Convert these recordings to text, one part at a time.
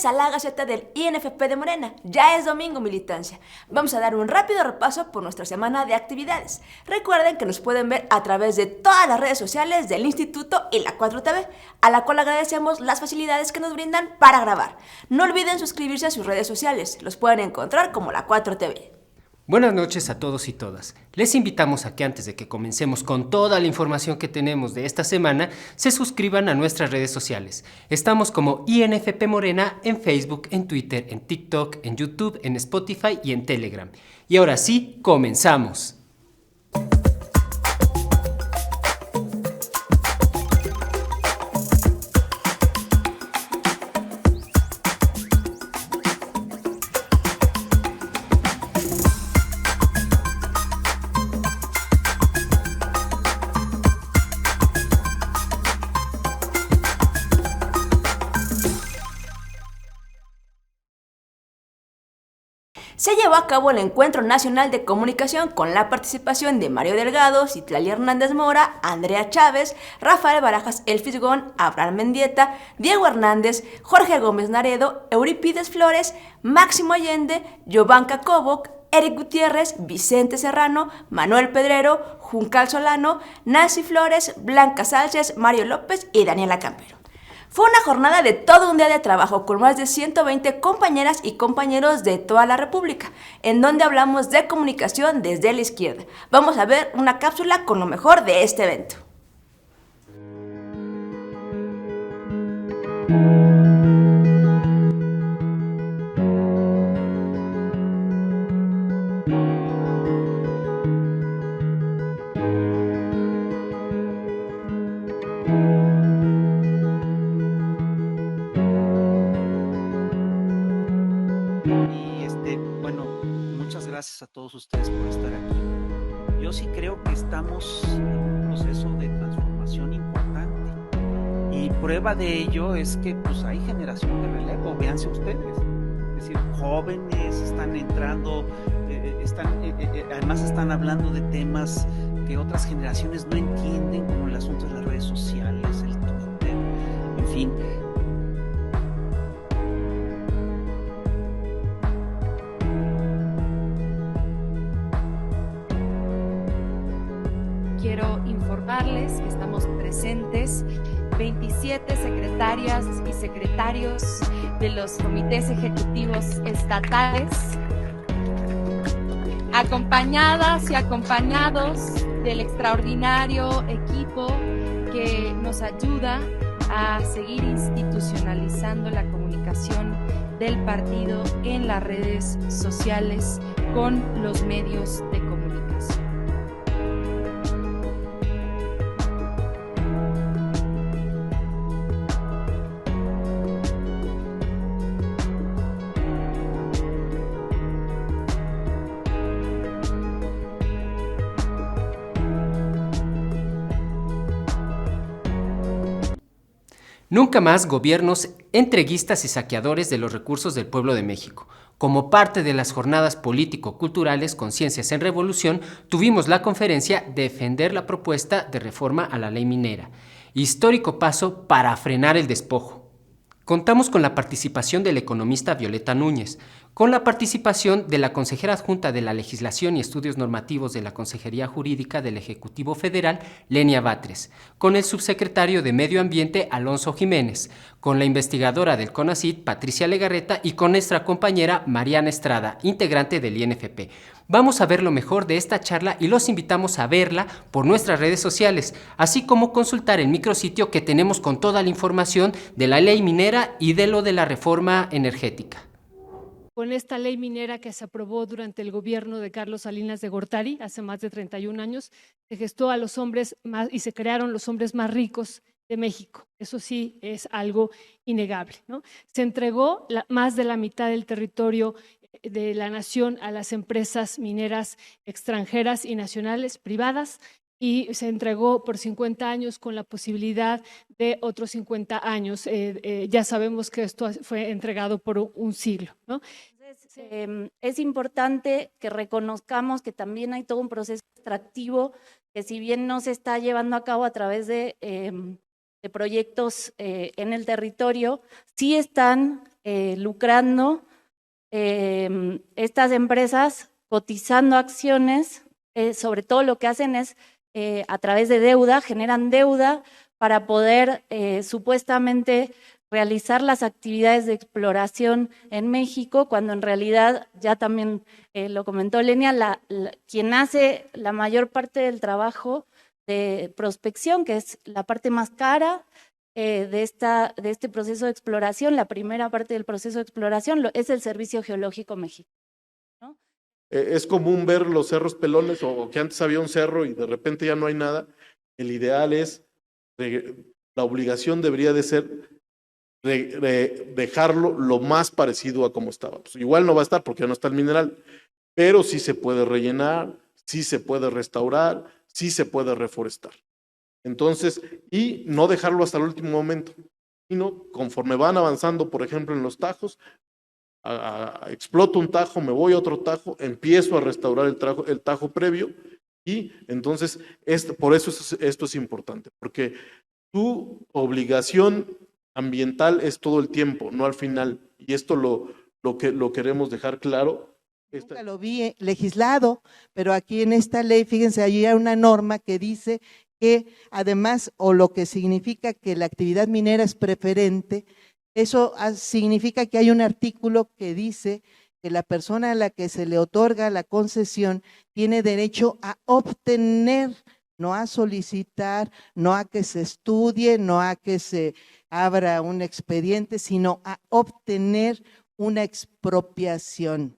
bienvenidos a la Gaceta del INFP de Morena. Ya es domingo, militancia. Vamos a dar un rápido repaso por nuestra semana de actividades. Recuerden que nos pueden ver a través de todas las redes sociales del Instituto y la 4TV, a la cual agradecemos las facilidades que nos brindan para grabar. No olviden suscribirse a sus redes sociales, los pueden encontrar como la 4TV. Buenas noches a todos y todas. Les invitamos a que antes de que comencemos con toda la información que tenemos de esta semana, se suscriban a nuestras redes sociales. Estamos como INFP Morena en Facebook, en Twitter, en TikTok, en YouTube, en Spotify y en Telegram. Y ahora sí, comenzamos. Se llevó a cabo el Encuentro Nacional de Comunicación con la participación de Mario Delgado, Citlali Hernández Mora, Andrea Chávez, Rafael Barajas El Fisgón, Abraham Mendieta, Diego Hernández, Jorge Gómez Naredo, Eurípides Flores, Máximo Allende, Jovanka Koboc, Eric Gutiérrez, Vicente Serrano, Manuel Pedrero, Juncal Solano, Nancy Flores, Blanca Sánchez, Mario López y Daniela Campero. Fue una jornada de todo un día de trabajo con más de 120 compañeras y compañeros de toda la República, en donde hablamos de comunicación desde la izquierda. Vamos a ver una cápsula con lo mejor de este evento. Muchas gracias a todos ustedes por estar aquí. Yo sí creo que estamos en un proceso de transformación importante y prueba de ello es que pues hay generación de relevo, véanse ustedes, es decir, jóvenes están entrando, además están hablando de temas que otras generaciones no entienden, como el asunto de las redes sociales, el Twitter, en fin. Quiero informarles que estamos presentes 27 secretarias y secretarios de los comités ejecutivos estatales, acompañadas y acompañados del extraordinario equipo que nos ayuda a seguir institucionalizando la comunicación del partido en las redes sociales con los medios de comunicación. Nunca más gobiernos entreguistas y saqueadores de los recursos del pueblo de México. Como parte de las jornadas político-culturales Conciencias en Revolución, tuvimos la conferencia Defender la propuesta de reforma a la ley minera. Histórico paso para frenar el despojo. Contamos con la participación del economista Violeta Núñez, con la participación de la consejera adjunta de la Legislación y Estudios Normativos de la Consejería Jurídica del Ejecutivo Federal, Lenia Batres, con el subsecretario de Medio Ambiente, Alonso Jiménez, con la investigadora del CONACYT, Patricia Legarreta, y con nuestra compañera Mariana Estrada, integrante del INFP. Vamos a ver lo mejor de esta charla y los invitamos a verla por nuestras redes sociales, así como consultar el micrositio que tenemos con toda la información de la ley minera y de lo de la reforma energética. Con esta ley minera que se aprobó durante el gobierno de Carlos Salinas de Gortari, hace más de 31 años, se gestó a los hombres más y se crearon los hombres más ricos de México. Eso sí es algo innegable, ¿no? Se entregó más de la mitad del territorio de la nación a las empresas mineras extranjeras y nacionales privadas, y se entregó por 50 años con la posibilidad de otros 50 años. Ya sabemos que esto fue entregado por un siglo, ¿no? Entonces, es importante que reconozcamos que también hay todo un proceso extractivo que, si bien no se está llevando a cabo a través de de proyectos en el territorio, sí están lucrando estas empresas cotizando acciones, sobre todo lo que hacen es a través de deuda, generan deuda para poder supuestamente realizar las actividades de exploración en México, cuando en realidad, ya también lo comentó Lenia, quien hace la mayor parte del trabajo de prospección, que es la parte más cara de este proceso de exploración, la primera parte del proceso de exploración, es el Servicio Geológico Mexicano, ¿no? Es común ver los cerros pelones o que antes había un cerro y de repente ya no hay nada. El ideal es, la obligación debería de ser dejarlo lo más parecido a como estaba. Pues igual no va a estar porque ya no está el mineral, pero sí se puede rellenar, sí se puede restaurar, sí se puede reforestar. Entonces, y no dejarlo hasta el último momento, sino conforme van avanzando, por ejemplo, en los tajos, exploto un tajo, me voy a otro tajo, empiezo a restaurar el tajo previo, y entonces por eso esto es importante, porque tu obligación ambiental es todo el tiempo, no al final, y esto lo queremos dejar claro. Nunca lo vi legislado, pero aquí en esta ley, fíjense, allí hay una norma que dice que además, o lo que significa que la actividad minera es preferente, eso significa que hay un artículo que dice que la persona a la que se le otorga la concesión tiene derecho a obtener, no a solicitar, no a que se estudie, no a que se abra un expediente, sino a obtener una expropiación.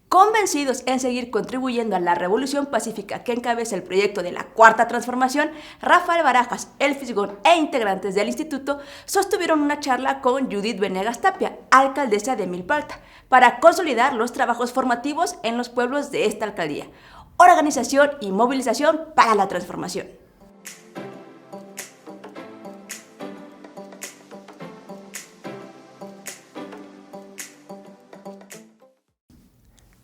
Convencidos en seguir contribuyendo a la revolución pacífica que encabeza el proyecto de la Cuarta Transformación, Rafael Barajas, el Fisgón e integrantes del instituto sostuvieron una charla con Judith Venegas Tapia, alcaldesa de Milpalta, para consolidar los trabajos formativos en los pueblos de esta alcaldía. Organización y movilización para la transformación.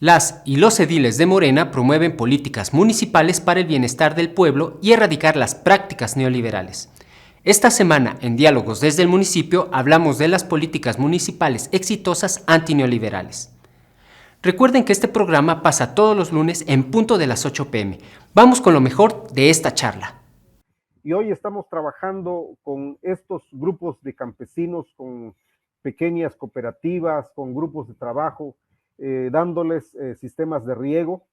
Las y los ediles de Morena promueven políticas municipales para el bienestar del pueblo y erradicar las prácticas neoliberales. Esta semana, en Diálogos desde el Municipio, hablamos de las políticas municipales exitosas antineoliberales. Recuerden que este programa pasa todos los lunes en punto de las 8 p.m. Vamos con lo mejor de esta charla. Y hoy estamos trabajando con estos grupos de campesinos, con pequeñas cooperativas, con grupos de trabajo, dándoles sistemas de riego.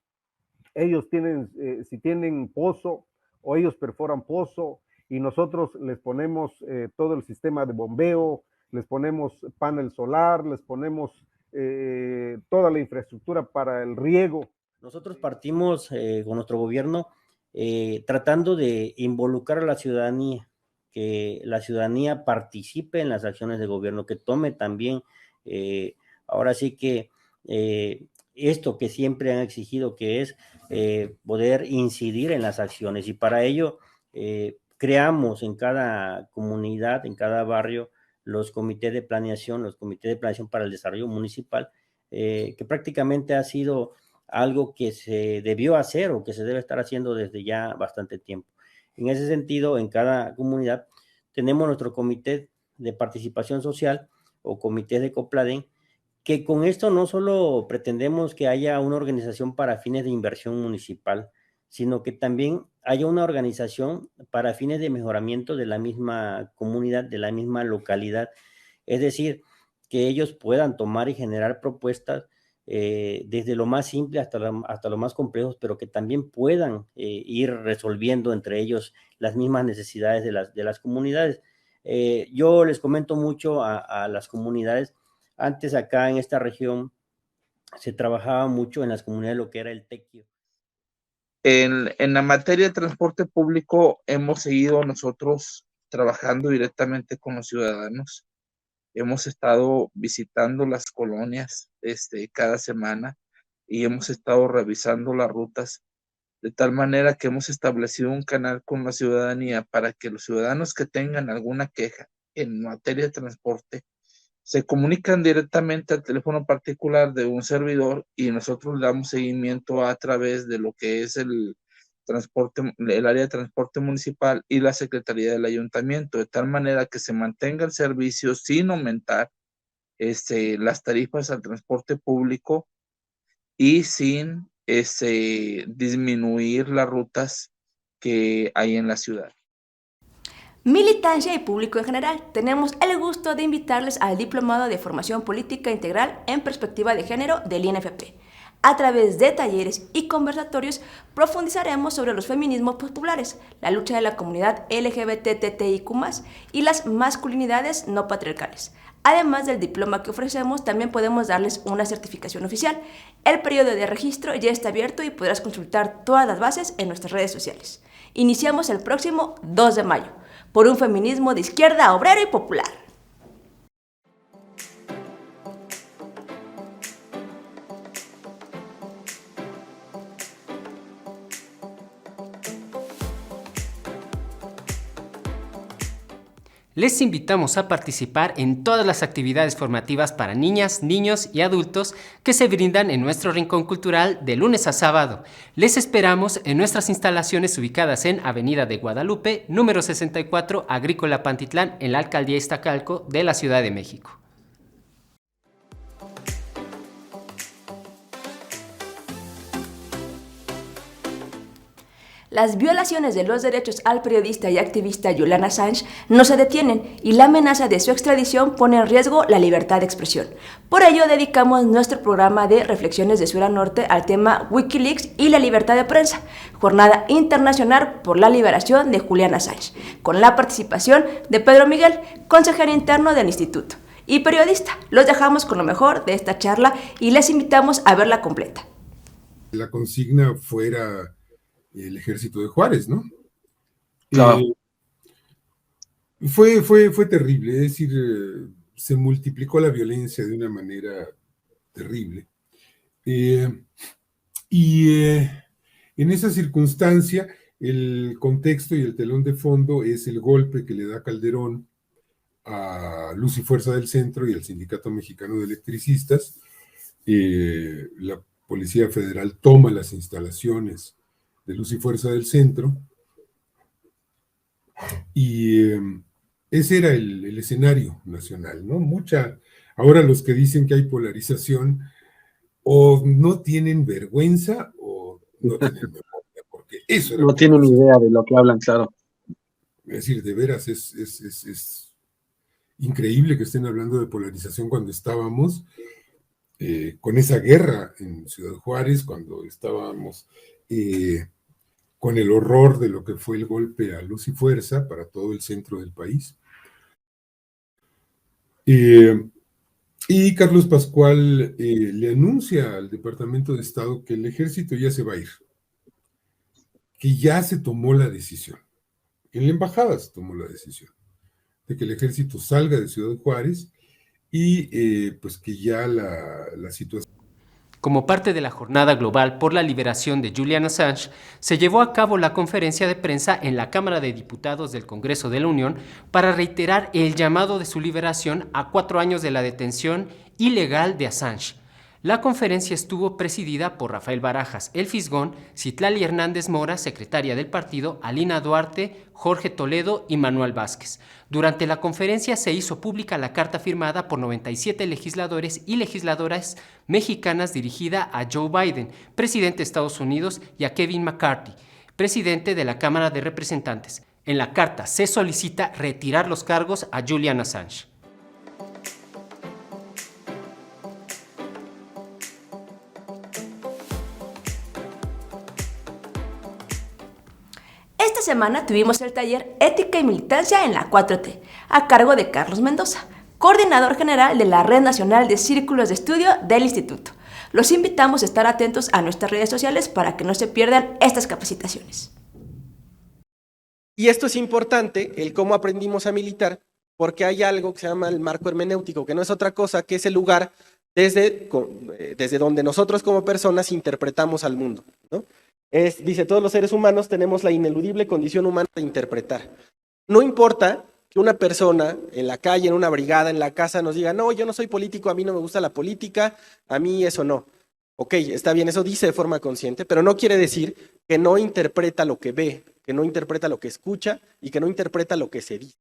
Ellos tienen, si tienen pozo, o ellos perforan pozo, y nosotros les ponemos todo el sistema de bombeo, les ponemos panel solar, les ponemos toda la infraestructura para el riego. Nosotros partimos con nuestro gobierno tratando de involucrar a la ciudadanía, que la ciudadanía participe en las acciones de gobierno, que tome también, ahora sí que esto que siempre han exigido, que es poder incidir en las acciones, y para ello creamos en cada comunidad, en cada barrio, los comités de planeación para el desarrollo municipal, que prácticamente ha sido algo que se debió hacer o que se debe estar haciendo desde ya bastante tiempo. En ese sentido, en cada comunidad tenemos nuestro comité de participación social o comité de COPLADEN, que con esto no solo pretendemos que haya una organización para fines de inversión municipal, sino que también haya una organización para fines de mejoramiento de la misma comunidad, de la misma localidad. Es decir, que ellos puedan tomar y generar propuestas desde lo más simple hasta lo más complejo, pero que también puedan ir resolviendo entre ellos las mismas necesidades de las comunidades. Yo les comento mucho a las comunidades. Antes acá en esta región se trabajaba mucho en las comunidades lo que era el tequio. En la materia de transporte público hemos seguido nosotros trabajando directamente con los ciudadanos. Hemos estado visitando las colonias cada semana y hemos estado revisando las rutas de tal manera que hemos establecido un canal con la ciudadanía para que los ciudadanos que tengan alguna queja en materia de transporte se comunican directamente al teléfono particular de un servidor y nosotros le damos seguimiento a través de lo que es el área de transporte municipal y la Secretaría del Ayuntamiento, de tal manera que se mantenga el servicio sin aumentar las tarifas al transporte público y sin disminuir las rutas que hay en la ciudad. Militancia y público en general, tenemos el gusto de invitarles al Diplomado de Formación Política Integral en Perspectiva de Género del INFP. A través de talleres y conversatorios profundizaremos sobre los feminismos populares, la lucha de la comunidad LGBTTIQ+, y las masculinidades no patriarcales. Además del diploma que ofrecemos, también podemos darles una certificación oficial. El periodo de registro ya está abierto y podrás consultar todas las bases en nuestras redes sociales. Iniciamos el próximo 2 de mayo, por un feminismo de izquierda, obrero y popular. Les invitamos a participar en todas las actividades formativas para niñas, niños y adultos que se brindan en nuestro Rincón Cultural de lunes a sábado. Les esperamos en nuestras instalaciones ubicadas en Avenida de Guadalupe, número 64, Agrícola Pantitlán, en la Alcaldía Iztacalco de la Ciudad de México. Las violaciones de los derechos al periodista y activista Julian Assange no se detienen y la amenaza de su extradición pone en riesgo la libertad de expresión. Por ello, dedicamos nuestro programa de Reflexiones de Sur a Norte al tema Wikileaks y la libertad de prensa, Jornada Internacional por la Liberación de Julian Assange, con la participación de Pedro Miguel, consejero interno del instituto y periodista. Los dejamos con lo mejor de esta charla y les invitamos a verla completa. La consigna fuera el ejército de Juárez, ¿no? Claro. Fue terrible, es decir, se multiplicó la violencia de una manera terrible. En esa circunstancia, el contexto y el telón de fondo es el golpe que le da Calderón a Luz y Fuerza del Centro y al Sindicato Mexicano de Electricistas. La Policía Federal toma las instalaciones de Luz y Fuerza del Centro, y ese era el escenario nacional, ¿no? Ahora los que dicen que hay polarización o no tienen vergüenza o no tienen memoria, porque eso era no tienen idea de lo que hablan, claro. Es decir, de veras es increíble que estén hablando de polarización cuando estábamos con esa guerra en Ciudad Juárez, cuando estábamos con el horror de lo que fue el golpe a Luz y Fuerza para todo el centro del país. Y Carlos Pascual le anuncia al Departamento de Estado que el ejército ya se va a ir, que ya se tomó la decisión. En la embajada se tomó la decisión de que el ejército salga de Ciudad Juárez y pues que ya la situación. Como parte de la Jornada Global por la Liberación de Julian Assange, se llevó a cabo la conferencia de prensa en la Cámara de Diputados del Congreso de la Unión para reiterar el llamado de su liberación a 4 años de la detención ilegal de Assange. La conferencia estuvo presidida por Rafael Barajas, El Fisgón, Citlali Hernández Mora, secretaria del partido, Alina Duarte, Jorge Toledo y Manuel Vázquez. Durante la conferencia se hizo pública la carta firmada por 97 legisladores y legisladoras mexicanas dirigida a Joe Biden, presidente de Estados Unidos, y a Kevin McCarthy, presidente de la Cámara de Representantes. En la carta se solicita retirar los cargos a Julian Assange. Esta semana tuvimos el taller Ética y Militancia en la 4T, a cargo de Carlos Mendoza, coordinador general de la Red Nacional de Círculos de Estudio del Instituto. Los invitamos a estar atentos a nuestras redes sociales para que no se pierdan estas capacitaciones. Y esto es importante, el cómo aprendimos a militar, porque hay algo que se llama el marco hermenéutico, que no es otra cosa que es el lugar desde donde nosotros como personas interpretamos al mundo, ¿no? Dice, todos los seres humanos tenemos la ineludible condición humana de interpretar. No importa que una persona en la calle, en una brigada, en la casa nos diga, no, yo no soy político, a mí no me gusta la política, a mí eso no. Ok, está bien, eso dice de forma consciente, pero no quiere decir que no interpreta lo que ve, que no interpreta lo que escucha y que no interpreta lo que se dice.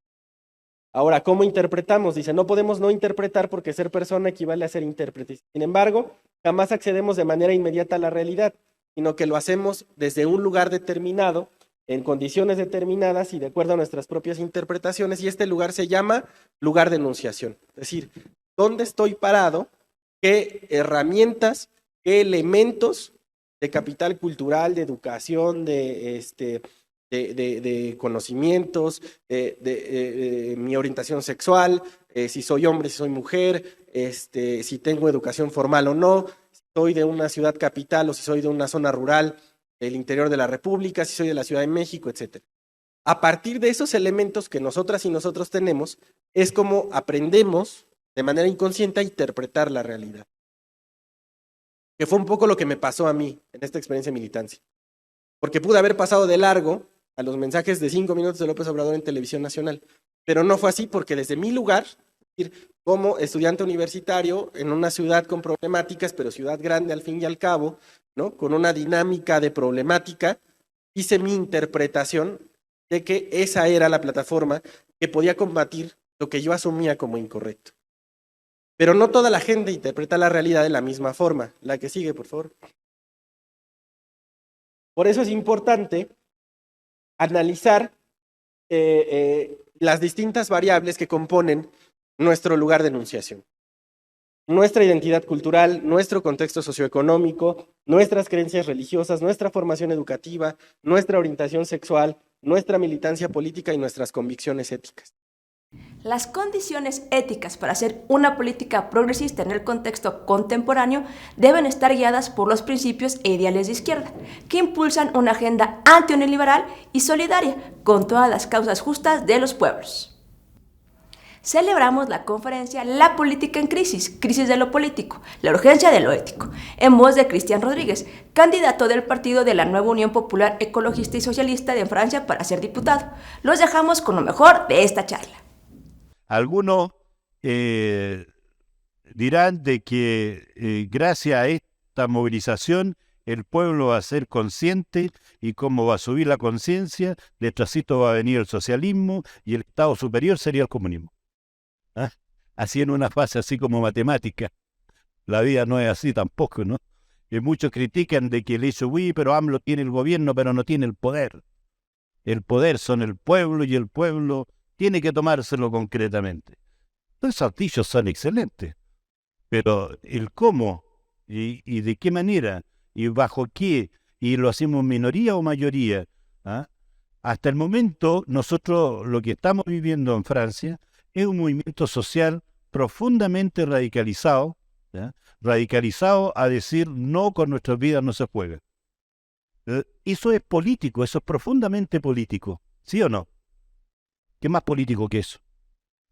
Ahora, ¿cómo interpretamos? Dice, no podemos no interpretar porque ser persona equivale a ser intérprete. Sin embargo, jamás accedemos de manera inmediata a la realidad, sino que lo hacemos desde un lugar determinado, en condiciones determinadas y de acuerdo a nuestras propias interpretaciones, y este lugar se llama lugar de enunciación. Es decir, ¿dónde estoy parado? ¿Qué herramientas, qué elementos de capital cultural, de educación, de conocimientos, de mi orientación sexual, si soy hombre, si soy mujer, si tengo educación formal o no, si soy de una ciudad capital o si soy de una zona rural del interior de la República, si soy de la Ciudad de México, etc. A partir de esos elementos que nosotras y nosotros tenemos, es como aprendemos de manera inconsciente a interpretar la realidad. Que fue un poco lo que me pasó a mí en esta experiencia de militancia. Porque pude haber pasado de largo a los mensajes de 5 minutos de López Obrador en Televisión Nacional. Pero no fue así porque desde mi lugar, es decir, como estudiante universitario en una ciudad con problemáticas, pero ciudad grande al fin y al cabo, ¿no? Con una dinámica de problemática, hice mi interpretación de que esa era la plataforma que podía combatir lo que yo asumía como incorrecto. Pero no toda la gente interpreta la realidad de la misma forma. La que sigue, por favor. Por eso es importante analizar las distintas variables que componen nuestro lugar de enunciación. Nuestra identidad cultural, nuestro contexto socioeconómico, nuestras creencias religiosas, nuestra formación educativa, nuestra orientación sexual, nuestra militancia política y nuestras convicciones éticas. Las condiciones éticas para hacer una política progresista en el contexto contemporáneo deben estar guiadas por los principios e ideales de izquierda, que impulsan una agenda antineoliberal y solidaria con todas las causas justas de los pueblos. Celebramos la conferencia La política en crisis, crisis de lo político, la urgencia de lo ético, en voz de Cristian Rodríguez, candidato del partido de la Nueva Unión Popular Ecologista y Socialista de Francia para ser diputado. Los dejamos con lo mejor de esta charla. Algunos dirán de que gracias a esta movilización el pueblo va a ser consciente y cómo va a subir la conciencia, detrásito va a venir el socialismo y el estado superior sería el comunismo. ¿Ah? Así en una fase así como matemática. La vida no es así tampoco, ¿no? Y muchos critican de que el hecho, uy, pero AMLO tiene el gobierno, pero no tiene el poder. El poder son el pueblo y el pueblo tiene que tomárselo concretamente. Los dichos son excelentes, pero el cómo y de qué manera y bajo qué, y lo hacemos minoría o mayoría. ¿Ah? Hasta el momento, nosotros lo que estamos viviendo en Francia es un movimiento social profundamente radicalizado, ¿ya? Radicalizado a decir no, con nuestras vidas no se juega. Eso es político, eso es profundamente político, ¿sí o no? ¿Qué más político que eso?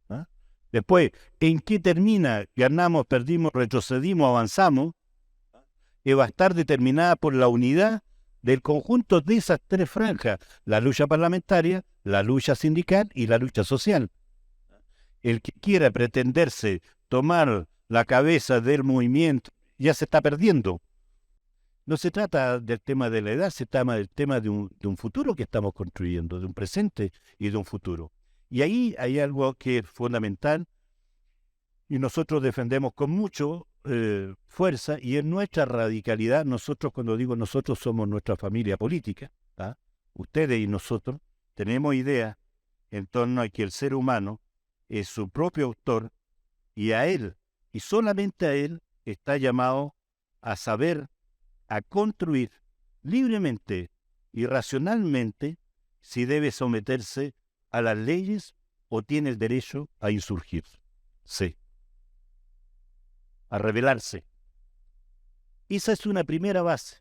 ¿Ah? Después, ¿en qué termina? Ganamos, perdimos, retrocedimos, avanzamos. Va a estar determinada por la unidad del conjunto de esas tres franjas, la lucha parlamentaria, la lucha sindical y la lucha social. El que quiera pretenderse tomar la cabeza del movimiento ya se está perdiendo. No se trata del tema de la edad, se trata del tema de un futuro que estamos construyendo, de un presente y de un futuro. Y ahí hay algo que es fundamental y nosotros defendemos con mucho fuerza, y en nuestra radicalidad, nosotros, cuando digo nosotros, somos nuestra familia política, ¿tá? Ustedes y nosotros tenemos ideas en torno a que el ser humano es su propio autor y a él, y solamente a él, está llamado a saber, a construir libremente y racionalmente si debe someterse a las leyes o tiene el derecho a insurgirse, a rebelarse. Esa es una primera base.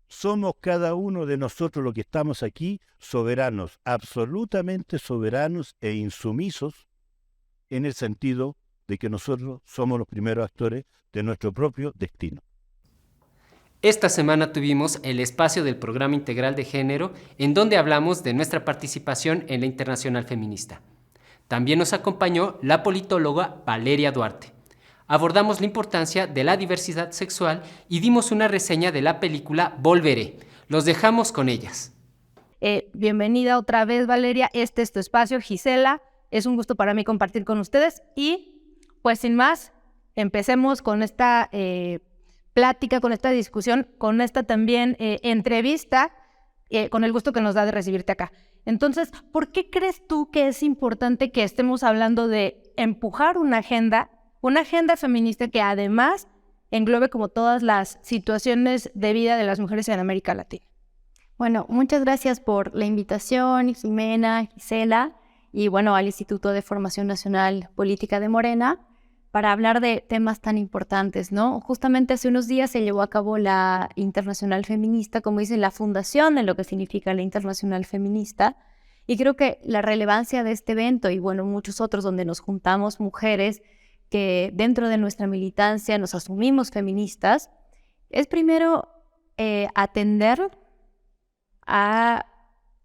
Somos cada uno de nosotros los que estamos aquí soberanos, absolutamente soberanos e insumisos, en el sentido de que nosotros somos los primeros actores de nuestro propio destino. Esta semana tuvimos el espacio del Programa Integral de Género, en donde hablamos de nuestra participación en la Internacional Feminista. También nos acompañó la politóloga Valeria Duarte. Abordamos la importancia de la diversidad sexual y dimos una reseña de la película Volveré. Los dejamos con ellas. Bienvenida otra vez, Valeria. Este es tu espacio, Gisela. Es un gusto para mí compartir con ustedes. Y, pues sin más, empecemos con esta plática, con esta discusión, con esta también entrevista, con el gusto que nos da de recibirte acá. Entonces, ¿por qué crees tú que es importante que estemos hablando de empujar una agenda feminista que además englobe como todas las situaciones de vida de las mujeres en América Latina? Bueno, muchas gracias por la invitación, Jimena, Gisela, y bueno, al Instituto de Formación Nacional Política de Morena, para hablar de temas tan importantes, ¿no? Justamente hace unos días se llevó a cabo la Internacional Feminista, como dice, la fundación de lo que significa la Internacional Feminista, y creo que la relevancia de este evento, y bueno, muchos otros donde nos juntamos mujeres que dentro de nuestra militancia nos asumimos feministas, es primero atender a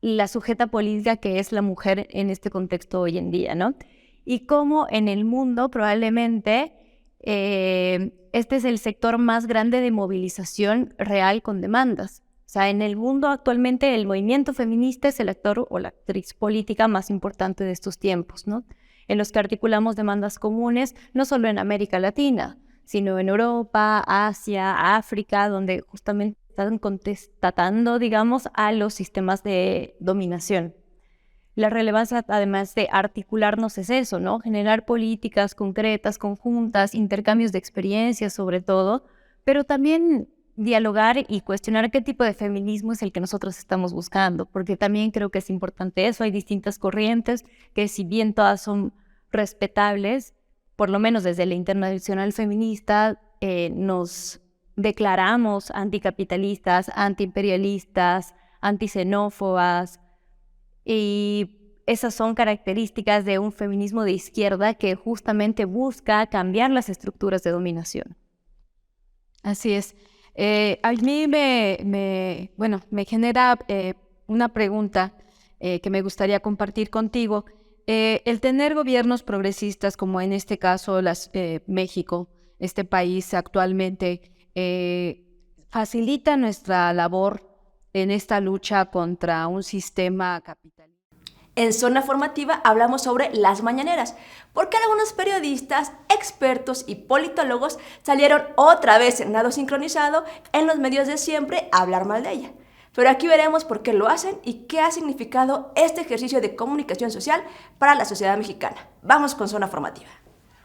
la sujeta política que es la mujer en este contexto hoy en día, ¿no? Y cómo en el mundo probablemente este es el sector más grande de movilización real con demandas. O sea, en el mundo actualmente el movimiento feminista es el actor o la actriz política más importante de estos tiempos, ¿no? En los que articulamos demandas comunes, no solo en América Latina, sino en Europa, Asia, África, donde justamente están contestatando, digamos, a los sistemas de dominación. La relevancia, además de articularnos, es eso, ¿no? Generar políticas concretas, conjuntas, intercambios de experiencias sobre todo, pero también dialogar y cuestionar qué tipo de feminismo es el que nosotros estamos buscando, porque también creo que es importante eso. Hay distintas corrientes que, si bien todas son respetables, por lo menos desde la Internacional Feminista nos declaramos anticapitalistas, antiimperialistas, antixenófobas, y esas son características de un feminismo de izquierda que justamente busca cambiar las estructuras de dominación. Así es. A mí me genera una pregunta que me gustaría compartir contigo. El tener gobiernos progresistas, como en este caso México, este país actualmente, facilita nuestra labor en esta lucha contra un sistema capitalista. En Zona Formativa hablamos sobre las mañaneras, porque algunos periodistas, expertos y politólogos salieron otra vez en nado sincronizado en los medios de siempre a hablar mal de ella. Pero aquí veremos por qué lo hacen y qué ha significado este ejercicio de comunicación social para la sociedad mexicana. Vamos con Zona Formativa.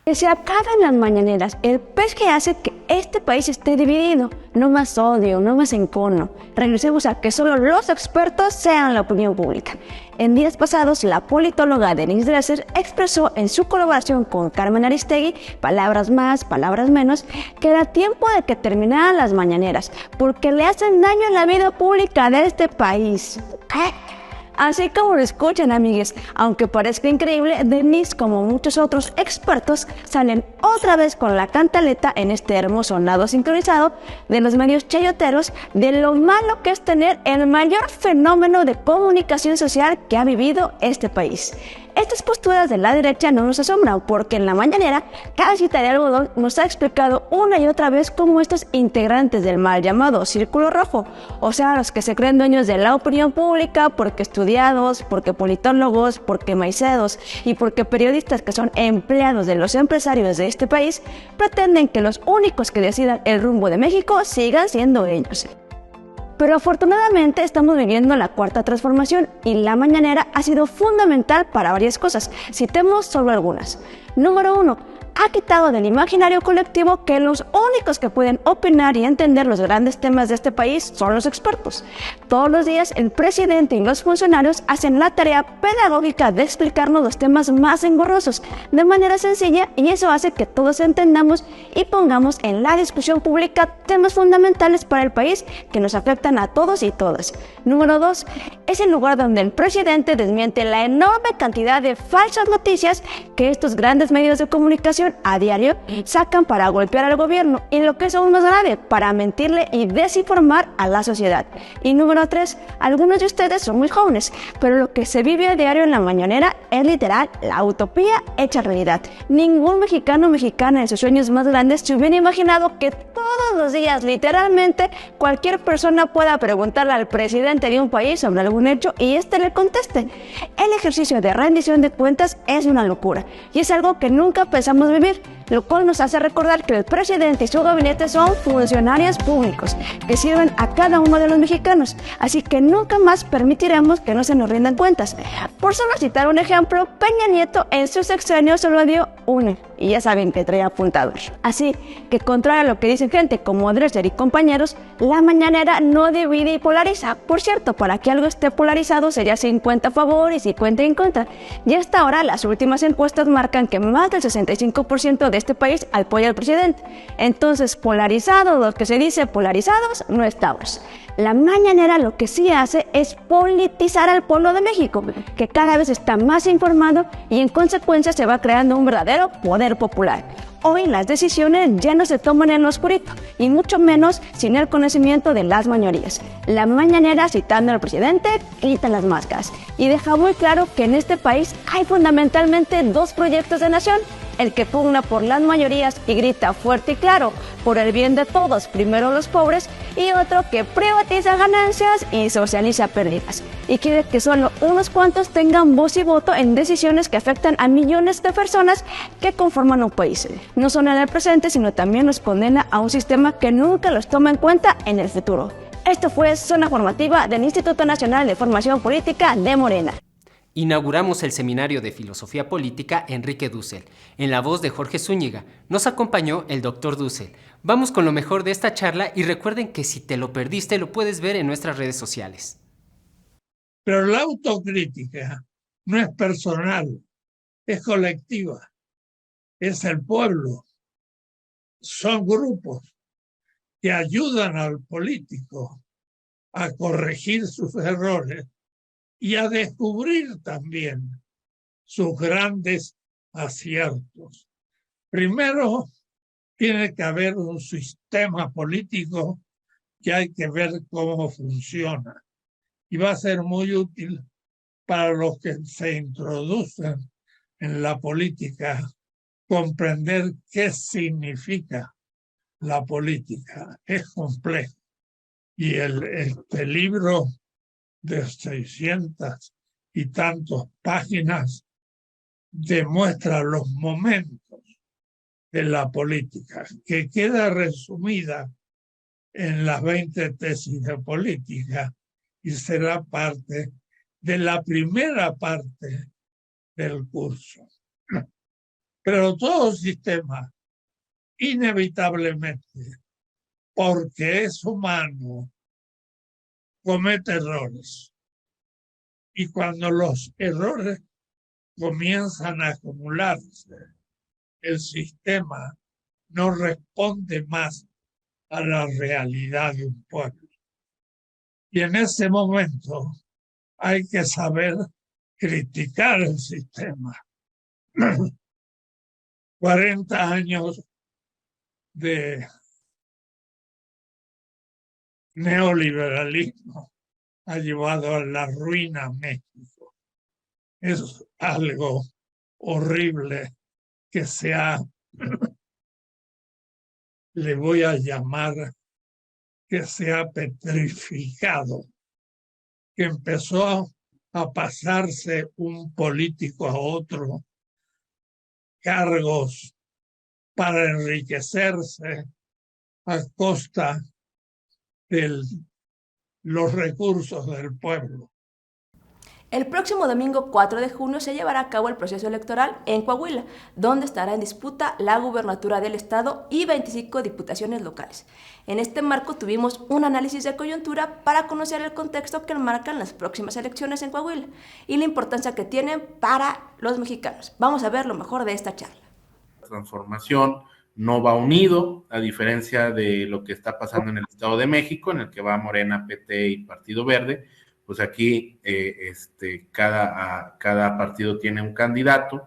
Que se acaben las mañaneras, el pez que hace que este país esté dividido. No más odio, no más encono. Regresemos a que solo los expertos sean la opinión pública. En días pasados, la politóloga Denise Dresser expresó en su colaboración con Carmen Aristegui, palabras más, palabras menos, que era tiempo de que terminaran las mañaneras, porque le hacen daño a la vida pública de este país. ¿Qué? Así como lo escuchan, amigues, aunque parezca increíble, Denise, como muchos otros expertos, salen otra vez con la cantaleta en este hermoso nado sincronizado de los medios chayoteros de lo malo que es tener el mayor fenómeno de comunicación social que ha vivido este país. Estas posturas de la derecha no nos asombran, porque en la mañanera, Cabecita de Algodón nos ha explicado una y otra vez cómo estos integrantes del mal llamado Círculo Rojo, o sea, los que se creen dueños de la opinión pública porque estudiados, porque politólogos, porque maicedos y porque periodistas que son empleados de los empresarios de este país, pretenden que los únicos que decidan el rumbo de México sigan siendo ellos. Pero afortunadamente estamos viviendo la cuarta transformación y la mañanera ha sido fundamental para varias cosas. Citemos solo algunas. Número 1. Ha quitado del imaginario colectivo que los únicos que pueden opinar y entender los grandes temas de este país son los expertos. Todos los días el presidente y los funcionarios hacen la tarea pedagógica de explicarnos los temas más engorrosos de manera sencilla, y eso hace que todos entendamos y pongamos en la discusión pública temas fundamentales para el país que nos afectan a todos y todas. Número 2. Es el lugar donde el presidente desmiente la enorme cantidad de falsas noticias que estos grandes medios de comunicación comunicación a diario sacan para golpear al gobierno y lo que es aún más grave, para mentirle y desinformar a la sociedad. Y número 3, algunos de ustedes son muy jóvenes, pero lo que se vive a diario en la mañanera es literal la utopía hecha realidad. Ningún mexicano o mexicana en sus sueños más grandes se hubiera imaginado que todos los días, literalmente, cualquier persona pueda preguntarle al presidente de un país sobre algún hecho y éste le conteste. El ejercicio de rendición de cuentas es una locura y es algo que nunca pensamos vivir, lo cual nos hace recordar que el presidente y su gabinete son funcionarios públicos que sirven a cada uno de los mexicanos, así que nunca más permitiremos que no se nos rindan cuentas. Por solo citar un ejemplo, Peña Nieto en su sexenio solo dio una, y ya saben que trae apuntador. Así que, contrario a lo que dicen gente como Dresser y compañeros, la mañanera no divide y polariza. Por cierto, para que algo esté polarizado sería 50 a favor y 50 en contra. Y hasta ahora las últimas encuestas marcan que más del 65% de este país apoya al presidente. Entonces, polarizados, los que se dice polarizados, no estamos. La mañanera lo que sí hace es politizar al pueblo de México, que cada vez está más informado y en consecuencia se va creando un verdadero poder popular. Hoy las decisiones ya no se toman en lo oscurito, y mucho menos sin el conocimiento de las mayorías. La mañanera, citando al presidente, quita las máscaras y deja muy claro que en este país hay fundamentalmente dos proyectos de nación: el que pugna por las mayorías y grita fuerte y claro por el bien de todos, primero los pobres, y otro que privatiza ganancias y socializa pérdidas, y quiere que solo unos cuantos tengan voz y voto en decisiones que afectan a millones de personas que conforman un país. No solo en el presente, sino también nos condena a un sistema que nunca los toma en cuenta en el futuro. Esto fue Zona Formativa del Instituto Nacional de Formación Política de Morena. Inauguramos el Seminario de Filosofía Política Enrique Dussel. En la voz de Jorge Zúñiga, nos acompañó el Dr. Dussel. Vamos con lo mejor de esta charla y recuerden que si te lo perdiste lo puedes ver en nuestras redes sociales. Pero la autocrítica no es personal, es colectiva, es el pueblo. Son grupos que ayudan al político a corregir sus errores y a descubrir también sus grandes aciertos. Primero, tiene que haber un sistema político que hay que ver cómo funciona. Y va a ser muy útil para los que se introducen en la política comprender qué significa la política. Es complejo. Y este libro de 600 y tantas páginas demuestra los momentos de la política, que queda resumida en las 20 tesis de política y será parte de la primera parte del curso. Pero todo sistema, inevitablemente, porque es humano, comete errores. Y cuando los errores comienzan a acumularse, el sistema no responde más a la realidad de un pueblo. Y en ese momento hay que saber criticar el sistema. 40 años de neoliberalismo ha llevado a la ruina a México. Es algo horrible que le voy a llamar, que se ha petrificado, que empezó a pasarse un político a otro cargos para enriquecerse a costa de los recursos del pueblo. El próximo domingo 4 de junio se llevará a cabo el proceso electoral en Coahuila, donde estará en disputa la gubernatura del estado y 25 diputaciones locales. En este marco tuvimos un análisis de coyuntura para conocer el contexto que marcan las próximas elecciones en Coahuila y la importancia que tienen para los mexicanos. Vamos a ver lo mejor de esta charla. Transformación no va unido, a diferencia de lo que está pasando en el Estado de México, en el que va Morena, PT y Partido Verde. Pues aquí cada partido tiene un candidato.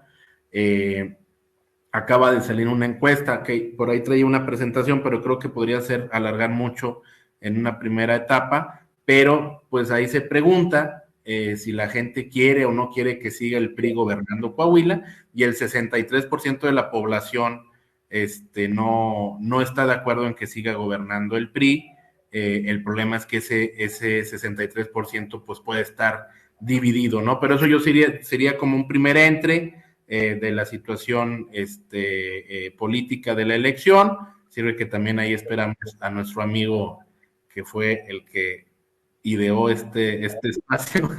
acaba de salir una encuesta, que por ahí traía una presentación, pero creo que podría ser alargar mucho en una primera etapa, pero pues ahí se pregunta si la gente quiere o no quiere que siga el PRI gobernando Coahuila, y el 63% de la población no está de acuerdo en que siga gobernando el PRI. El problema es que ese 63% pues puede estar dividido, ¿no? Pero eso yo sería como un primer entre de la situación política de la elección. Sirve que también ahí esperamos a nuestro amigo que fue el que ideó este espacio,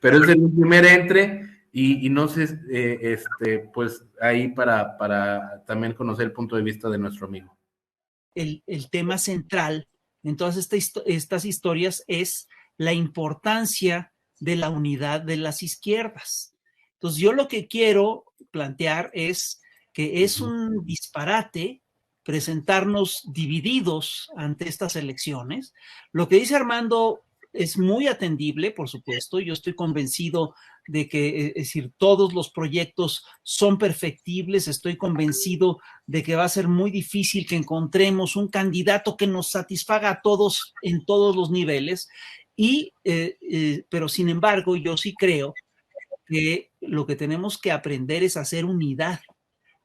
pero es el primer entre, y no sé, pues ahí para también conocer el punto de vista de nuestro amigo. El tema central en todas estas historias es la importancia de la unidad de las izquierdas. Entonces, yo lo que quiero plantear es que es un disparate presentarnos divididos ante estas elecciones. Lo que dice Armando es muy atendible, por supuesto. Yo estoy convencido de que, es decir, todos los proyectos son perfectibles. Estoy convencido de que va a ser muy difícil que encontremos un candidato que nos satisfaga a todos en todos los niveles. Pero sin embargo, yo sí creo que lo que tenemos que aprender es hacer unidad,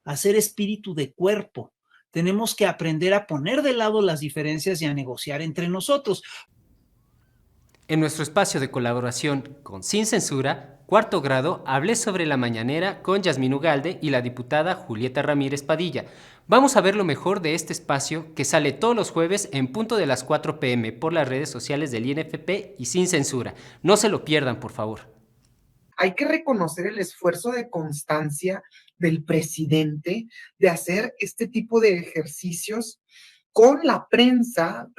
hacer espíritu de cuerpo. Tenemos que aprender a poner de lado las diferencias y a negociar entre nosotros. En nuestro espacio de colaboración con Sin Censura, Cuarto Grado, hablé sobre la mañanera con Yasmín Ugalde y la diputada Julieta Ramírez Padilla. Vamos a ver lo mejor de este espacio que sale todos los jueves en punto de las 4 p.m. por las redes sociales del INFP y Sin Censura. No se lo pierdan, por favor. Hay que reconocer el esfuerzo de constancia del presidente de hacer este tipo de ejercicios con la prensa,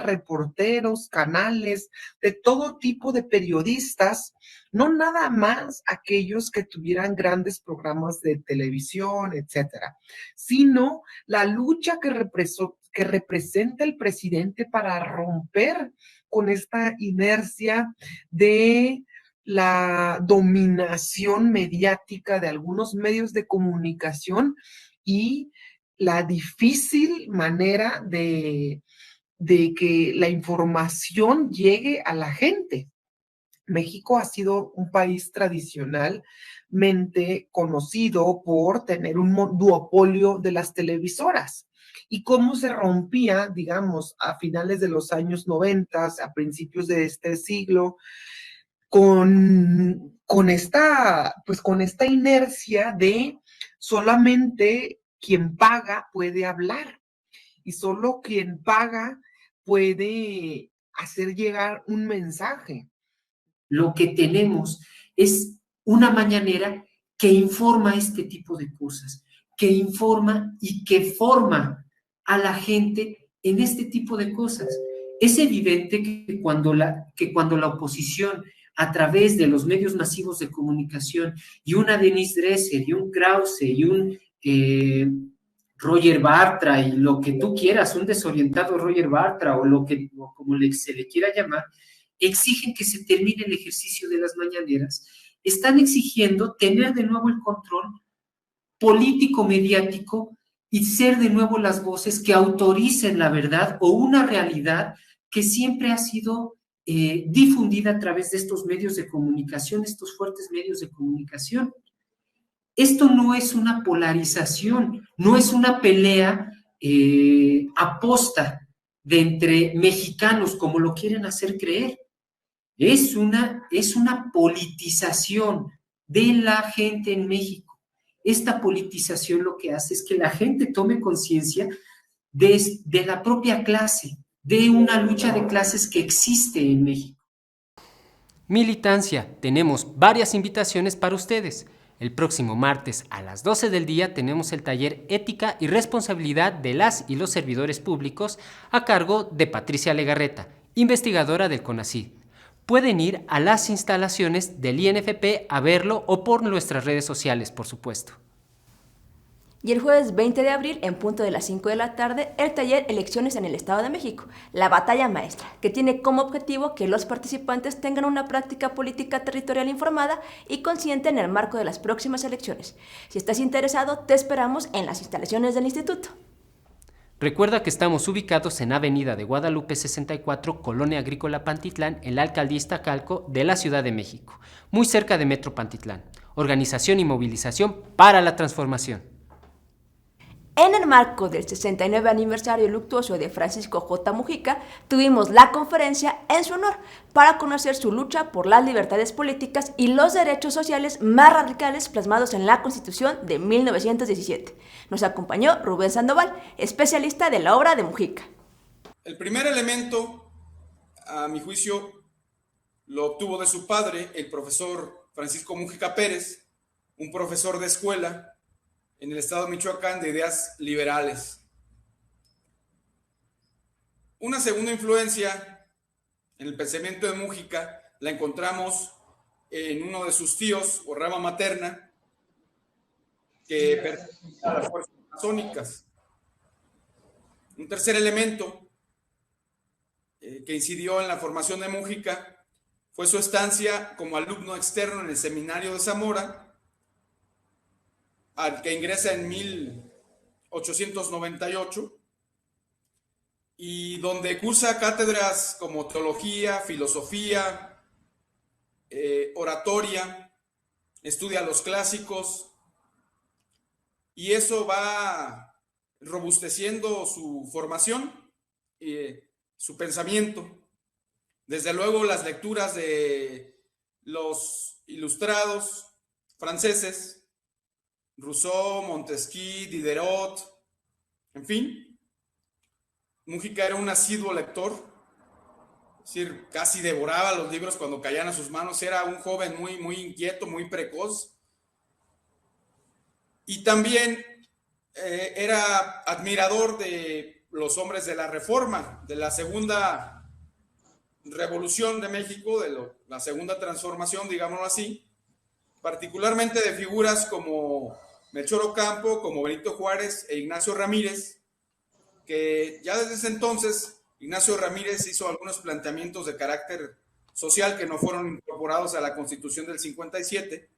reporteros, canales, de todo tipo de periodistas, no nada más aquellos que tuvieran grandes programas de televisión, etcétera, sino la lucha que representa el presidente para romper con esta inercia de la dominación mediática de algunos medios de comunicación y la difícil manera de que la información llegue a la gente. México ha sido un país tradicionalmente conocido por tener un duopolio de las televisoras. Y cómo se rompía, digamos, a finales de los años 90, a principios de este siglo, con esta inercia de solamente quien paga puede hablar y solo quien paga puede hacer llegar un mensaje. Lo que tenemos es una mañanera que informa este tipo de cosas, que informa y que forma a la gente en este tipo de cosas. Es evidente que cuando la oposición, a través de los medios masivos de comunicación, y una Denise Dresser, y un Krause, y un Roger Bartra, y lo que tú quieras, un desorientado Roger Bartra, o como se le quiera llamar, exigen que se termine el ejercicio de las mañaneras. Están exigiendo tener de nuevo el control político-mediático y ser de nuevo las voces que autoricen la verdad o una realidad que siempre ha sido difundida a través de estos medios de comunicación, estos fuertes medios de comunicación. Esto no es una polarización, no es una pelea aposta de entre mexicanos, como lo quieren hacer creer. Es una politización de la gente en México. Esta politización lo que hace es que la gente tome conciencia de la propia clase, de una lucha de clases que existe en México. Militancia, tenemos varias invitaciones para ustedes. El próximo martes a las 12 del día tenemos el taller Ética y Responsabilidad de las y los Servidores Públicos a cargo de Patricia Legarreta, investigadora del CONACYT. Pueden ir a las instalaciones del INFP a verlo o por nuestras redes sociales, por supuesto. Y el jueves 20 de abril, en punto de las 5 de la tarde, el taller Elecciones en el Estado de México, la batalla maestra, que tiene como objetivo que los participantes tengan una práctica política territorial informada y consciente en el marco de las próximas elecciones. Si estás interesado, te esperamos en las instalaciones del instituto. Recuerda que estamos ubicados en Avenida de Guadalupe 64, Colonia Agrícola Pantitlán, en la Alcaldía Iztacalco de la Ciudad de México, muy cerca de Metro Pantitlán. Organización y movilización para la transformación. En el marco del 69 aniversario luctuoso de Francisco J. Mujica, tuvimos la conferencia en su honor para conocer su lucha por las libertades políticas y los derechos sociales más radicales plasmados en la Constitución de 1917. Nos acompañó Rubén Sandoval, especialista de la obra de Mujica. El primer elemento, a mi juicio, lo obtuvo de su padre, el profesor Francisco Mujica Pérez, un profesor de escuela en el estado de Michoacán de ideas liberales. Una segunda influencia en el pensamiento de Mujica la encontramos en uno de sus tíos o rama materna que pertenece a las fuerzas masónicas. Un tercer elemento que incidió en la formación de Mujica fue su estancia como alumno externo en el seminario de Zamora, al que ingresa en 1898 y donde cursa cátedras como teología, filosofía, oratoria, estudia los clásicos y eso va robusteciendo su formación y su pensamiento. Desde luego las lecturas de los ilustrados franceses, Rousseau, Montesquieu, Diderot, en fin. Mujica era un asiduo lector, es decir, casi devoraba los libros cuando caían a sus manos, era un joven muy inquieto, muy precoz. Y también era admirador de los hombres de la Reforma, de la Segunda Revolución de México, la Segunda Transformación, digámoslo así, particularmente de figuras como Melchor Ocampo, como Benito Juárez e Ignacio Ramírez, que ya desde ese entonces Ignacio Ramírez hizo algunos planteamientos de carácter social que no fueron incorporados a la Constitución del 57,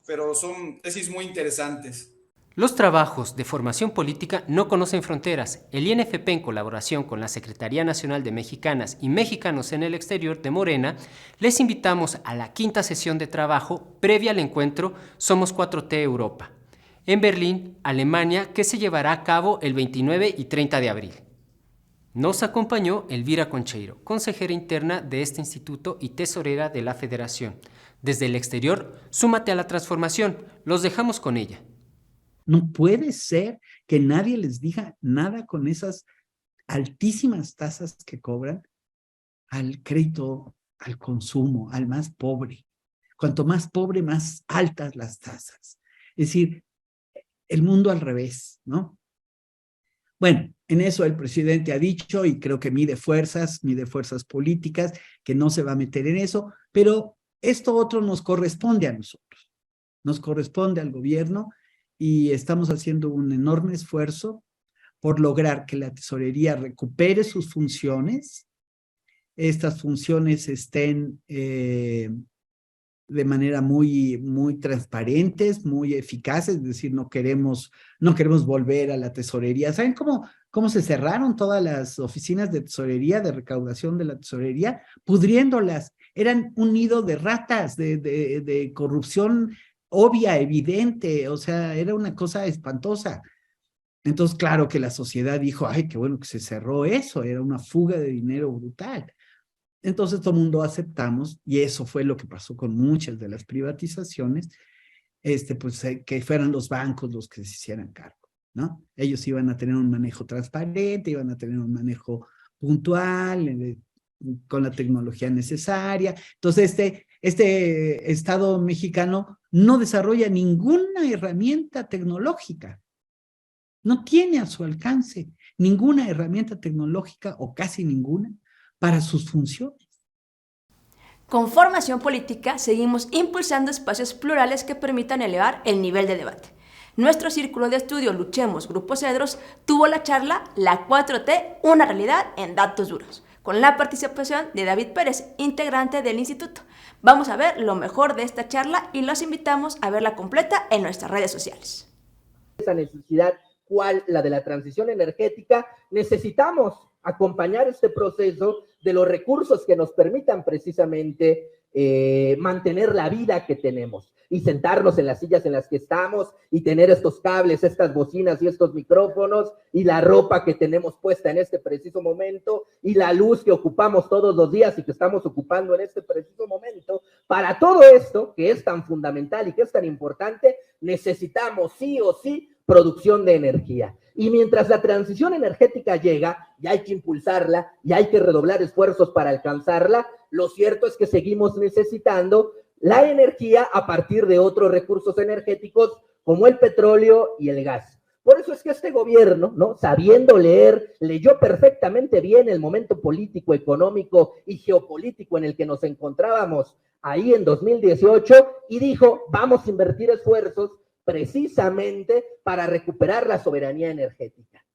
pero son tesis muy interesantes. Los trabajos de formación política no conocen fronteras. El INFP, en colaboración con la Secretaría Nacional de Mexicanas y Mexicanos en el Exterior de Morena, les invitamos a la 5ª sesión de trabajo previa al encuentro Somos 4T Europa, en Berlín, Alemania, que se llevará a cabo el 29 y 30 de abril. Nos acompañó Elvira Concheiro, consejera interna de este instituto y tesorera de la Federación. Desde el exterior, súmate a la transformación. Los dejamos con ella. No puede ser que nadie les diga nada con esas altísimas tasas que cobran al crédito, al consumo, al más pobre. Cuanto más pobre, más altas las tasas. Es decir, el mundo al revés, ¿no? Bueno, en eso el presidente ha dicho, y creo que mide fuerzas políticas, que no se va a meter en eso, pero esto otro nos corresponde a nosotros, nos corresponde al gobierno, y estamos haciendo un enorme esfuerzo por lograr que la tesorería recupere sus funciones, estas funciones estén de manera muy transparentes, muy eficaces, es decir, no queremos volver a la tesorería. ¿Saben cómo se cerraron todas las oficinas de tesorería, de recaudación de la tesorería? Pudriéndolas. Eran un nido de ratas, de corrupción obvia, evidente, o sea, era una cosa espantosa. Entonces, claro que la sociedad dijo, ay, qué bueno que se cerró eso, era una fuga de dinero brutal. Entonces todo el mundo aceptamos, y eso fue lo que pasó con muchas de las privatizaciones, pues que fueran los bancos los que se hicieran cargo, ¿no? Ellos iban a tener un manejo transparente, iban a tener un manejo puntual, con la tecnología necesaria. Entonces este Estado mexicano no desarrolla ninguna herramienta tecnológica, no tiene a su alcance ninguna herramienta tecnológica o casi ninguna para sus funciones. Con formación política seguimos impulsando espacios plurales que permitan elevar el nivel de debate. Nuestro círculo de estudio Luchemos Grupo Cedros tuvo la charla La 4T, una realidad en datos duros, con la participación de David Pérez, integrante del instituto. Vamos a ver lo mejor de esta charla y los invitamos a verla completa en nuestras redes sociales. Esa necesidad, ¿cuál? La de la transición energética. Necesitamos acompañar este proceso de los recursos que nos permitan precisamente mantener la vida que tenemos y sentarnos en las sillas en las que estamos y tener estos cables, estas bocinas y estos micrófonos y la ropa que tenemos puesta en este preciso momento y la luz que ocupamos todos los días y que estamos ocupando en este preciso momento. Para todo esto, que es tan fundamental y que es tan importante, necesitamos sí o sí producción de energía. Y mientras la transición energética llega, y hay que impulsarla, y hay que redoblar esfuerzos para alcanzarla, lo cierto es que seguimos necesitando la energía a partir de otros recursos energéticos como el petróleo y el gas. Por eso es que este gobierno, ¿no?, sabiendo leer, leyó perfectamente bien el momento político, económico y geopolítico en el que nos encontrábamos ahí en 2018 y dijo, vamos a invertir esfuerzos precisamente para recuperar la soberanía energética.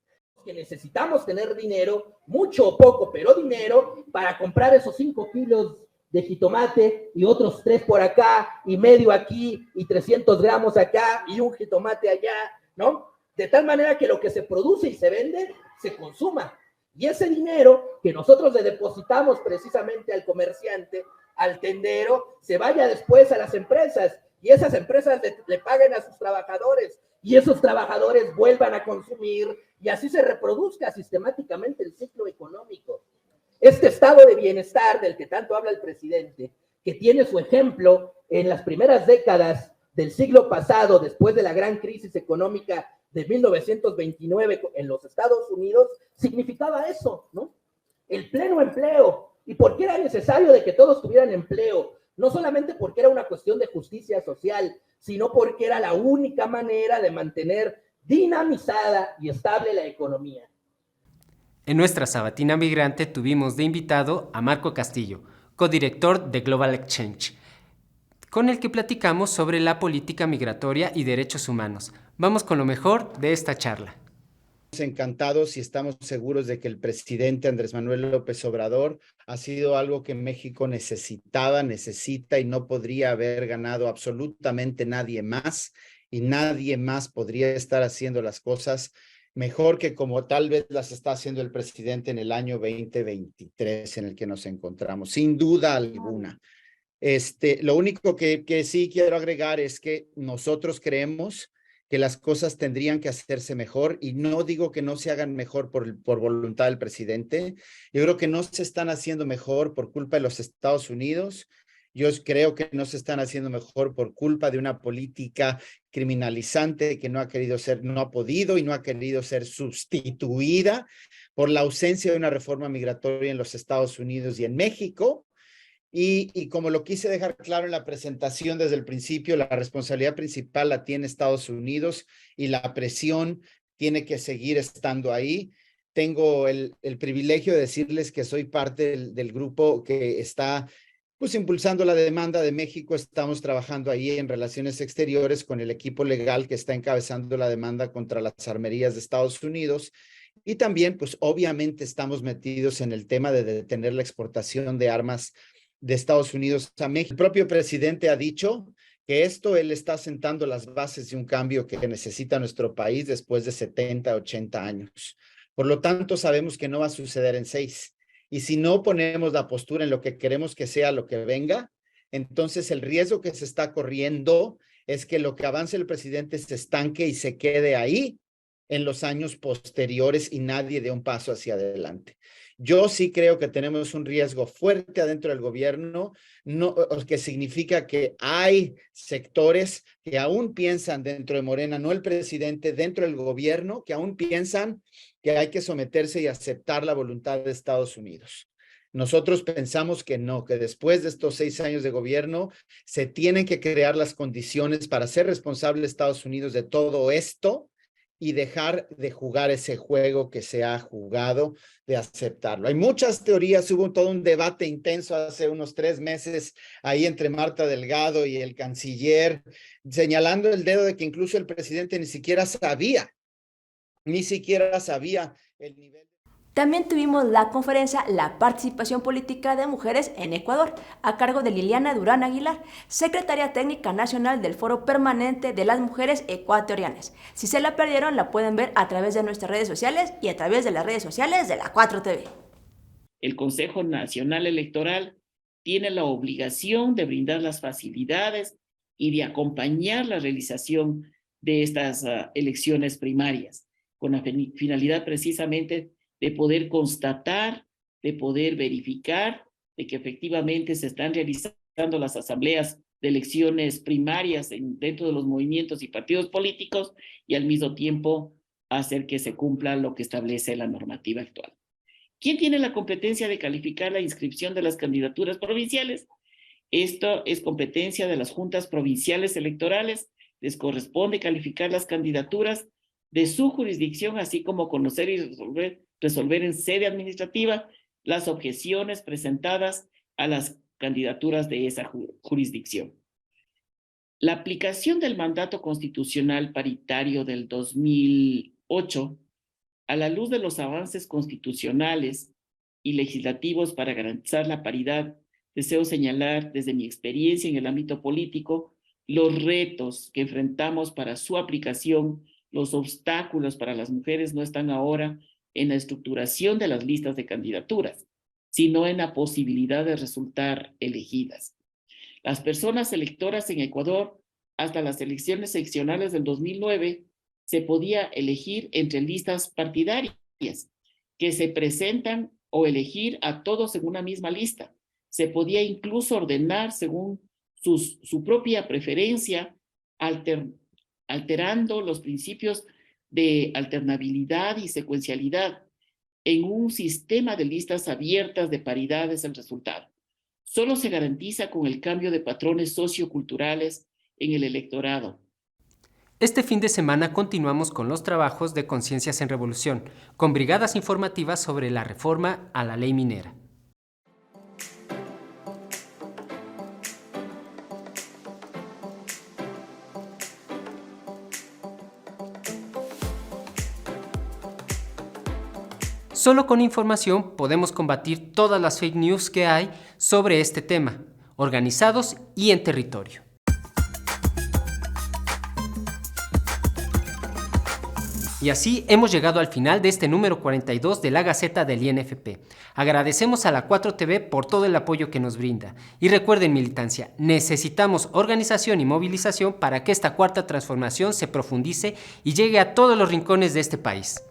Que necesitamos tener dinero, mucho o poco, pero dinero, para comprar esos 5 kilos de jitomate y otros 3 por acá, y medio aquí, y 300 gramos acá, y un jitomate allá, ¿no? De tal manera que lo que se produce y se vende, se consuma. Y ese dinero que nosotros le depositamos precisamente al comerciante, al tendero, se vaya después a las empresas, y esas empresas le paguen a sus trabajadores, y esos trabajadores vuelvan a consumir, y así se reproduzca sistemáticamente el ciclo económico. Este estado de bienestar del que tanto habla el presidente, que tiene su ejemplo en las primeras décadas del siglo pasado, después de la gran crisis económica de 1929 en los Estados Unidos, significaba eso, ¿no? El pleno empleo. ¿Y por qué era necesario de que todos tuvieran empleo? No solamente porque era una cuestión de justicia social, sino porque era la única manera de mantener dinamizada y estable la economía. En nuestra sabatina migrante tuvimos de invitado a Marco Castillo, codirector de Global Exchange, con el que platicamos sobre la política migratoria y derechos humanos. Vamos con lo mejor de esta charla. Encantados y estamos seguros de que el presidente Andrés Manuel López Obrador ha sido algo que México necesitaba, necesita y no podría haber ganado absolutamente nadie más, y nadie más podría estar haciendo las cosas mejor que como tal vez las está haciendo el presidente en el año 2023 en el que nos encontramos, sin duda alguna. Lo único que sí quiero agregar es que nosotros creemos que las cosas tendrían que hacerse mejor, y no digo que no se hagan mejor por voluntad del presidente. Yo creo que no se están haciendo mejor por culpa de los Estados Unidos. Yo creo que no se están haciendo mejor por culpa de una política criminalizante que no ha podido y no ha querido ser sustituida por la ausencia de una reforma migratoria en los Estados Unidos y en México. Y como lo quise dejar claro en la presentación desde el principio, la responsabilidad principal la tiene Estados Unidos y la presión tiene que seguir estando ahí. Tengo el privilegio de decirles que soy parte del grupo que está impulsando la demanda de México. Estamos trabajando ahí en Relaciones Exteriores con el equipo legal que está encabezando la demanda contra las armerías de Estados Unidos. Y también, obviamente estamos metidos en el tema de detener la exportación de armas de Estados Unidos a México. El propio presidente ha dicho que él está sentando las bases de un cambio que necesita nuestro país después de 70, 80 años. Por lo tanto, sabemos que no va a suceder en 6. Y si no ponemos la postura en lo que queremos que sea lo que venga, entonces el riesgo que se está corriendo es que lo que avance el presidente se estanque y se quede ahí en los años posteriores y nadie dé un paso hacia adelante. Yo sí creo que tenemos un riesgo fuerte adentro del gobierno, que significa que hay sectores que aún piensan dentro de Morena, no el presidente, dentro del gobierno, que aún piensan que hay que someterse y aceptar la voluntad de Estados Unidos. Nosotros pensamos que no, que después de estos 6 años de gobierno se tienen que crear las condiciones para ser responsable Estados Unidos de todo esto, y dejar de jugar ese juego que se ha jugado, de aceptarlo. Hay muchas teorías, hubo todo un debate intenso hace unos 3 meses ahí entre Marta Delgado y el canciller, señalando el dedo de que incluso el presidente ni siquiera sabía el nivel. También tuvimos la conferencia La participación política de mujeres en Ecuador, a cargo de Liliana Durán Aguilar, secretaria técnica nacional del Foro Permanente de las Mujeres Ecuatorianas. Si se la perdieron, la pueden ver a través de nuestras redes sociales y a través de las redes sociales de la 4TV. El Consejo Nacional Electoral tiene la obligación de brindar las facilidades y de acompañar la realización de estas elecciones primarias, con la finalidad precisamente de poder constatar, de poder verificar, de que efectivamente se están realizando las asambleas de elecciones primarias dentro de los movimientos y partidos políticos y al mismo tiempo hacer que se cumpla lo que establece la normativa actual. ¿Quién tiene la competencia de calificar la inscripción de las candidaturas provinciales? Esto es competencia de las juntas provinciales electorales. Les corresponde calificar las candidaturas de su jurisdicción, así como conocer y resolver en sede administrativa las objeciones presentadas a las candidaturas de esa jurisdicción. La aplicación del mandato constitucional paritario del 2008, a la luz de los avances constitucionales y legislativos para garantizar la paridad, deseo señalar desde mi experiencia en el ámbito político los retos que enfrentamos para su aplicación. Los obstáculos para las mujeres no están ahora en la estructuración de las listas de candidaturas, sino en la posibilidad de resultar elegidas. Las personas electoras en Ecuador, hasta las elecciones seccionales del 2009, se podía elegir entre listas partidarias que se presentan o elegir a todos en una misma lista. Se podía incluso ordenar según su propia preferencia, alterando los principios de alternabilidad y secuencialidad. En un sistema de listas abiertas de paridad es el resultado. Solo se garantiza con el cambio de patrones socioculturales en el electorado. Este fin de semana continuamos con los trabajos de Conciencias en Revolución, con brigadas informativas sobre la reforma a la ley minera. Solo con información podemos combatir todas las fake news que hay sobre este tema, organizados y en territorio. Y así hemos llegado al final de este número 42 de la Gaceta del INFP. Agradecemos a la 4TV por todo el apoyo que nos brinda. Y recuerden, militancia, necesitamos organización y movilización para que esta cuarta transformación se profundice y llegue a todos los rincones de este país.